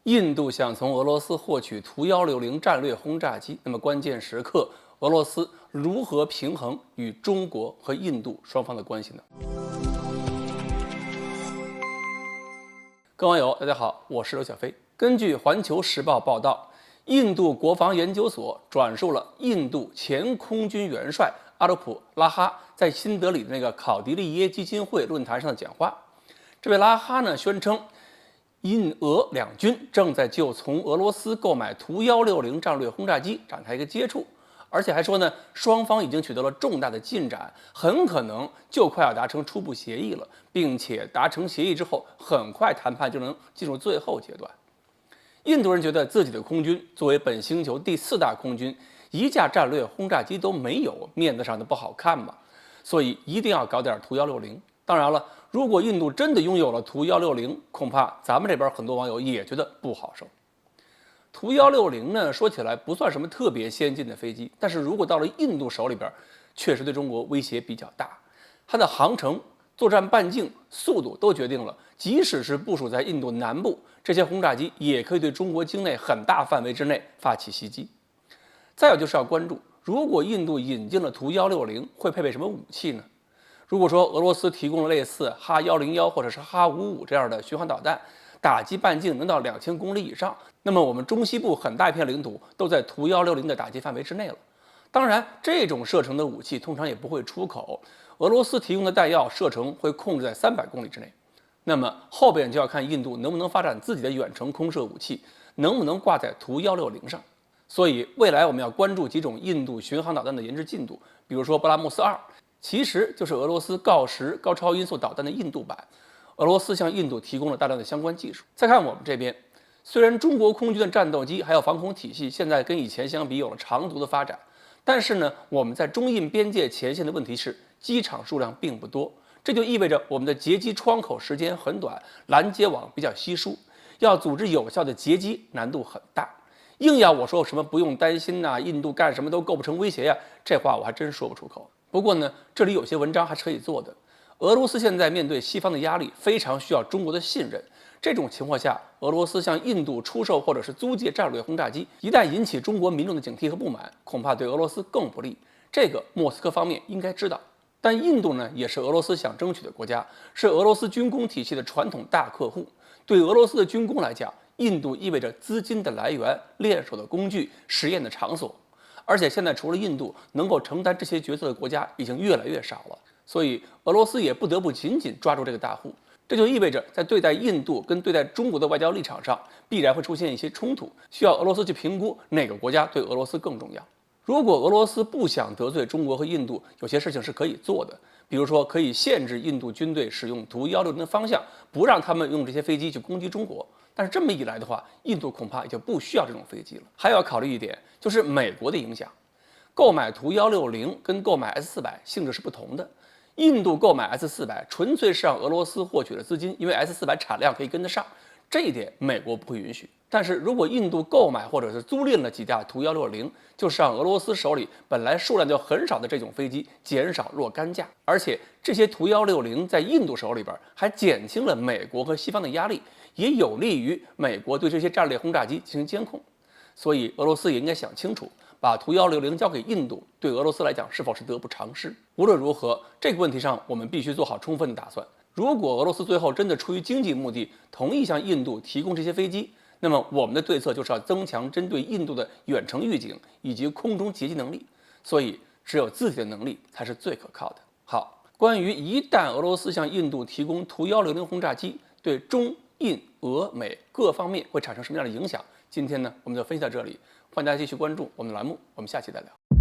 印度想从俄罗斯获取图160战略轰炸机，那么关键时刻，俄罗斯如何平衡与中国和印度双方的关系呢？各位网友，大家好，我是刘小飞。根据《环球时报》报道，印度国防研究所转述了印度前空军元帅阿鲁普拉哈在新德里的那个考迪利耶基金会论坛上的讲话。这位拉哈呢宣称，印俄两军正在就从俄罗斯购买图160战略轰炸机展开一个接触，而且还说呢，双方已经取得了重大的进展，很可能就快要达成初步协议了，并且达成协议之后，很快谈判就能进入最后阶段。印度人觉得自己的空军作为本星球第4大空军，一架战略轰炸机都没有，面子上的不好看嘛，所以一定要搞点图160。当然了，如果印度真的拥有了图160，恐怕咱们这边很多网友也觉得不好受。图160呢，说起来不算什么特别先进的飞机，但是如果到了印度手里边，确实对中国威胁比较大。它的航程、作战半径、速度都决定了，即使是部署在印度南部，这些轰炸机也可以对中国境内很大范围之内发起袭击。再有就是要关注，如果印度引进了图160，会配备什么武器呢？如果说俄罗斯提供了类似哈101或者是哈55这样的巡航导弹，打击半径能到2000公里以上，那么我们中西部很大一片领土都在图160的打击范围之内了。当然，这种射程的武器通常也不会出口，俄罗斯提供的弹药射程会控制在300公里之内。那么后边就要看印度能不能发展自己的远程空射武器，能不能挂在图160上。所以未来我们要关注几种印度巡航导弹的研制进度，比如说布拉姆斯2。其实就是俄罗斯锆10高超音速导弹的印度版，俄罗斯向印度提供了大量的相关技术。再看我们这边，虽然中国空军的战斗机还有防空体系现在跟以前相比有了长足的发展，但是呢，我们在中印边界前线的问题是机场数量并不多，这就意味着我们的截击窗口时间很短，拦截网比较稀疏，要组织有效的截击难度很大。硬要我说什么不用担心呐，印度干什么都构不成威胁呀，这话我还真说不出口。不过呢，这里有些文章还是可以做的。俄罗斯现在面对西方的压力，非常需要中国的信任。这种情况下，俄罗斯向印度出售或者是租借战略轰炸机，一旦引起中国民众的警惕和不满，恐怕对俄罗斯更不利。这个莫斯科方面应该知道。但印度呢，也是俄罗斯想争取的国家，是俄罗斯军工体系的传统大客户。对俄罗斯的军工来讲，印度意味着资金的来源、练手的工具、实验的场所。而且现在除了印度能够承担这些角色的国家已经越来越少了，所以俄罗斯也不得不紧紧抓住这个大户。这就意味着在对待印度跟对待中国的外交立场上，必然会出现一些冲突，需要俄罗斯去评估哪个国家对俄罗斯更重要。如果俄罗斯不想得罪中国和印度，有些事情是可以做的，比如说可以限制印度军队使用图160的方向，不让他们用这些飞机去攻击中国。但是这么一来的话，印度恐怕也就不需要这种飞机了。还要考虑一点，就是美国的影响。购买图160跟购买 S400性质是不同的。印度购买 S400纯粹是让俄罗斯获取了资金，因为 S400产量可以跟得上，这一点美国不会允许。但是如果印度购买或者是租赁了几架图160，就是让俄罗斯手里本来数量就很少的这种飞机减少若干架，而且这些图160在印度手里边还减轻了美国和西方的压力，也有利于美国对这些战略轰炸机进行监控。所以俄罗斯也应该想清楚，把图160交给印度，对俄罗斯来讲是否是得不偿失。无论如何，这个问题上我们必须做好充分的打算。如果俄罗斯最后真的出于经济目的同意向印度提供这些飞机，那么我们的对策就是要增强针对印度的远程预警以及空中截击能力。所以只有自己的能力才是最可靠的。好，关于一旦俄罗斯向印度提供图160轰炸机，对中印俄美各方面会产生什么样的影响，今天呢我们就分析到这里，欢迎大家继续关注我们的栏目，我们下期再聊。